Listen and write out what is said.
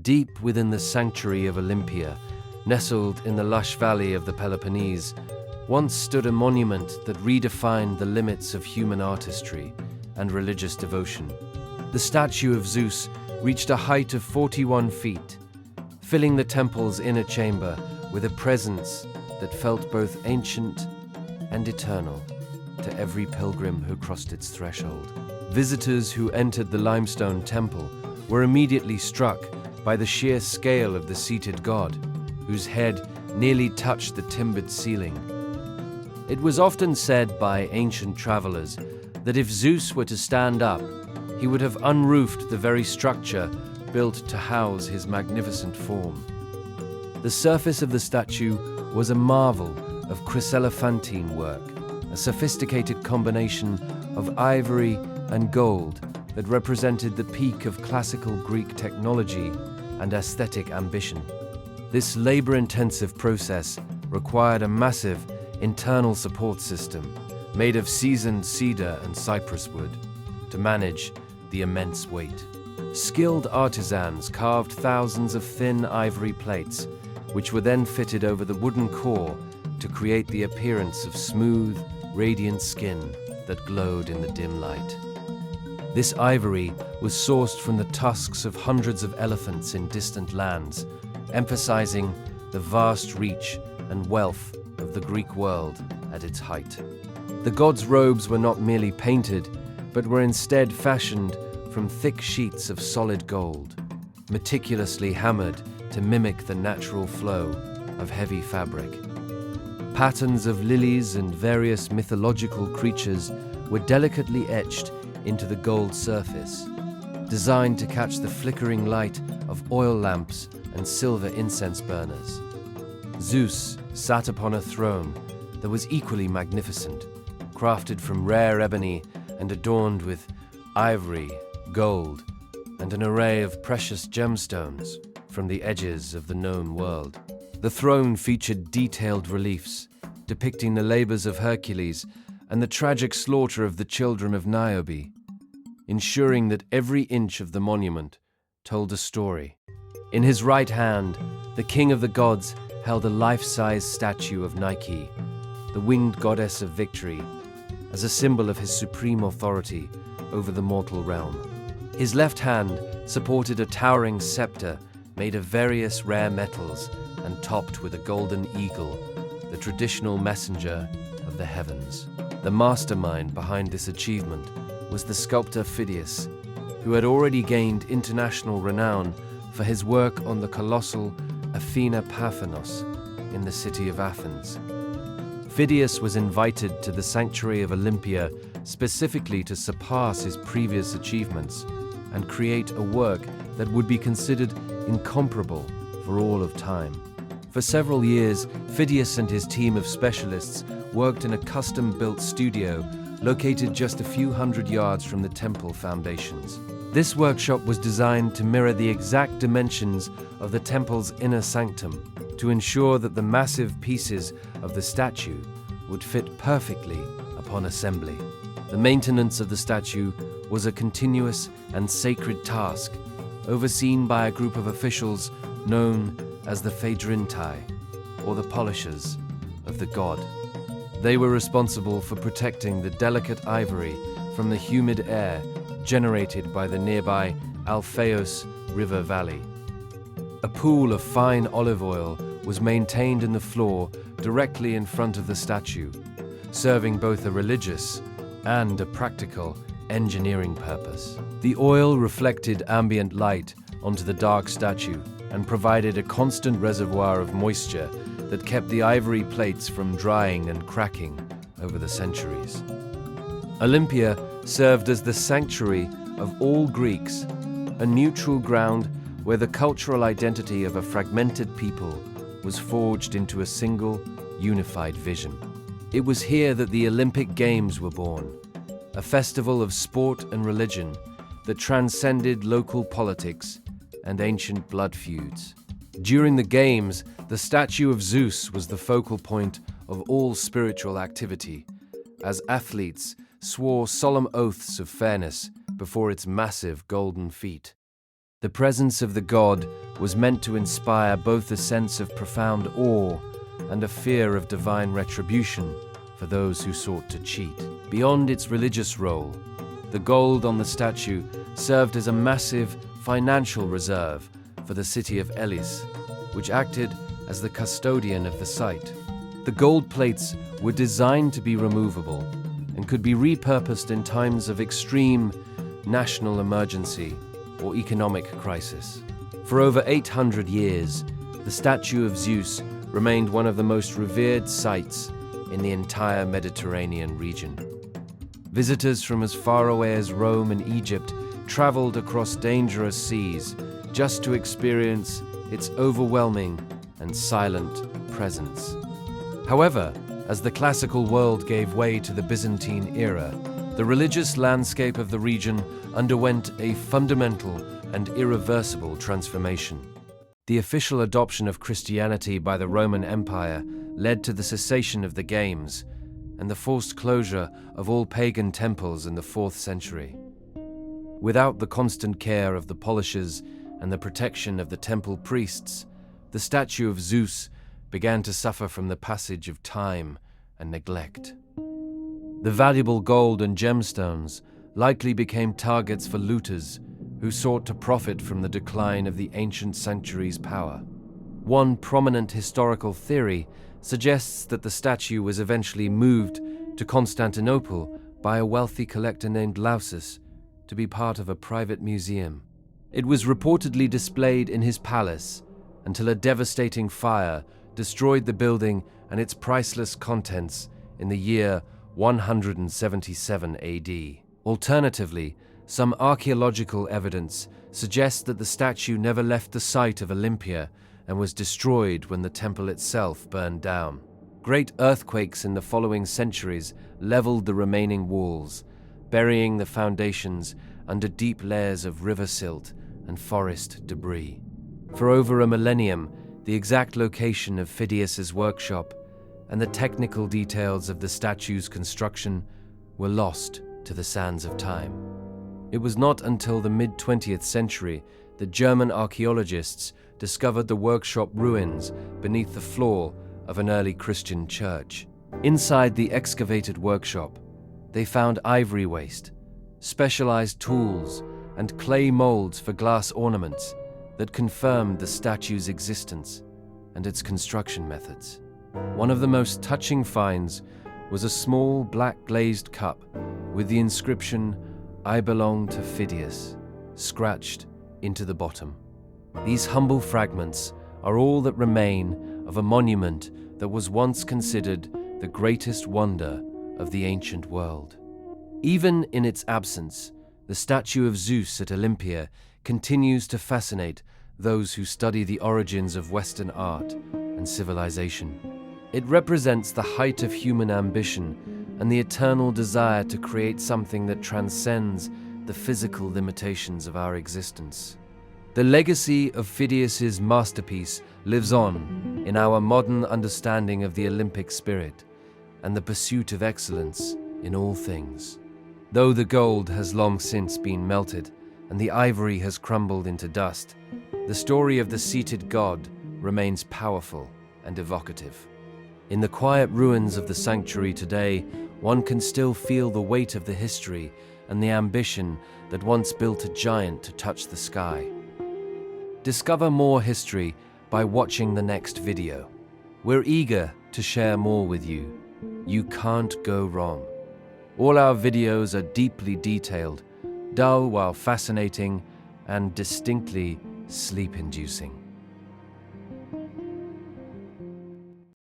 Deep within the sanctuary of Olympia, nestled in the lush valley of the Peloponnese, once stood a monument that redefined the limits of human artistry and religious devotion. The statue of Zeus reached a height of 41 feet, filling the temple's inner chamber with a presence that felt both ancient and eternal to every pilgrim who crossed its threshold. Visitors who entered the limestone temple were immediately struck by the sheer scale of the seated god, whose head nearly touched the timbered ceiling. It was often said by ancient travelers that if Zeus were to stand up, he would have unroofed the very structure built to house his magnificent form. The surface of the statue was a marvel of chryselephantine work, a sophisticated combination of ivory and gold that represented the peak of classical Greek technology and aesthetic ambition. This labor-intensive process required a massive internal support system made of seasoned cedar and cypress wood to manage the immense weight. Skilled artisans carved thousands of thin ivory plates, which were then fitted over the wooden core to create the appearance of smooth, radiant skin that glowed in the dim light. This ivory was sourced from the tusks of hundreds of elephants in distant lands, emphasizing the vast reach and wealth of the Greek world at its height. The gods' robes were not merely painted, but were instead fashioned from thick sheets of solid gold, meticulously hammered to mimic the natural flow of heavy fabric. Patterns of lilies and various mythological creatures were delicately etched into the gold surface, designed to catch the flickering light of oil lamps and silver incense burners. Zeus sat upon a throne that was equally magnificent, crafted from rare ebony and adorned with ivory, gold, and an array of precious gemstones from the edges of the known world. The throne featured detailed reliefs depicting the labors of Hercules and the tragic slaughter of the children of Niobe, ensuring that every inch of the monument told a story. In his right hand, the king of the gods held a life-size statue of Nike, the winged goddess of victory, as a symbol of his supreme authority over the mortal realm. His left hand supported a towering scepter made of various rare metals and topped with a golden eagle, the traditional messenger of the heavens. The mastermind behind this achievement was the sculptor Phidias, who had already gained international renown for his work on the colossal Athena Parthenos in the city of Athens. Phidias was invited to the sanctuary of Olympia specifically to surpass his previous achievements and create a work that would be considered incomparable for all of time. For several years, Phidias and his team of specialists worked in a custom-built studio located just a few hundred yards from the temple foundations. This workshop was designed to mirror the exact dimensions of the temple's inner sanctum to ensure that the massive pieces of the statue would fit perfectly upon assembly. The maintenance of the statue was a continuous and sacred task, overseen by a group of officials known as the Phaedrintai, or the polishers of the god. They were responsible for protecting the delicate ivory from the humid air generated by the nearby Alpheus River Valley. A pool of fine olive oil was maintained in the floor directly in front of the statue, serving both a religious and a practical engineering purpose. The oil reflected ambient light onto the dark statue and provided a constant reservoir of moisture that kept the ivory plates from drying and cracking over the centuries. Olympia served as the sanctuary of all Greeks, a neutral ground where the cultural identity of a fragmented people was forged into a single, unified vision. It was here that the Olympic Games were born, a festival of sport and religion that transcended local politics and ancient blood feuds. During the Games, the statue of Zeus was the focal point of all spiritual activity, as athletes swore solemn oaths of fairness before its massive golden feet. The presence of the god was meant to inspire both a sense of profound awe and a fear of divine retribution for those who sought to cheat. Beyond its religious role, the gold on the statue served as a massive financial reserve for the city of Elis, which acted as the custodian of the site. The gold plates were designed to be removable and could be repurposed in times of extreme national emergency or economic crisis. For over 800 years, the statue of Zeus remained one of the most revered sites in the entire Mediterranean region. Visitors from as far away as Rome and Egypt traveled across dangerous seas just to experience its overwhelming and silent presence. However, as the classical world gave way to the Byzantine era, the religious landscape of the region underwent a fundamental and irreversible transformation. The official adoption of Christianity by the Roman Empire led to the cessation of the games and the forced closure of all pagan temples in the 4th century. Without the constant care of the polishers and the protection of the temple priests, the statue of Zeus began to suffer from the passage of time and neglect. The valuable gold and gemstones likely became targets for looters who sought to profit from the decline of the ancient sanctuary's power. One prominent historical theory suggests that the statue was eventually moved to Constantinople by a wealthy collector named Lausus to be part of a private museum. It was reportedly displayed in his palace until a devastating fire destroyed the building and its priceless contents in the year 177 AD. Alternatively, some archaeological evidence suggests that the statue never left the site of Olympia and was destroyed when the temple itself burned down. Great earthquakes in the following centuries leveled the remaining walls, burying the foundations under deep layers of river silt and forest debris. For over a millennium, the exact location of Phidias's workshop and the technical details of the statue's construction were lost to the sands of time. It was not until the mid-20th century that German archaeologists discovered the workshop ruins beneath the floor of an early Christian church. Inside the excavated workshop, they found ivory waste, specialized tools, and clay molds for glass ornaments that confirmed the statue's existence and its construction methods. One of the most touching finds was a small black glazed cup with the inscription, "I belong to Phidias," scratched into the bottom. These humble fragments are all that remain of a monument that was once considered the greatest wonder of the ancient world. Even in its absence, the statue of Zeus at Olympia continues to fascinate those who study the origins of Western art and civilization. It represents the height of human ambition and the eternal desire to create something that transcends the physical limitations of our existence. The legacy of Phidias's masterpiece lives on in our modern understanding of the Olympic spirit and the pursuit of excellence in all things. Though the gold has long since been melted and the ivory has crumbled into dust, the story of the seated god remains powerful and evocative. In the quiet ruins of the sanctuary today, one can still feel the weight of the history and the ambition that once built a giant to touch the sky. Discover more history by watching the next video. We're eager to share more with you. You can't go wrong. All our videos are deeply detailed, dull while fascinating, and distinctly sleep-inducing.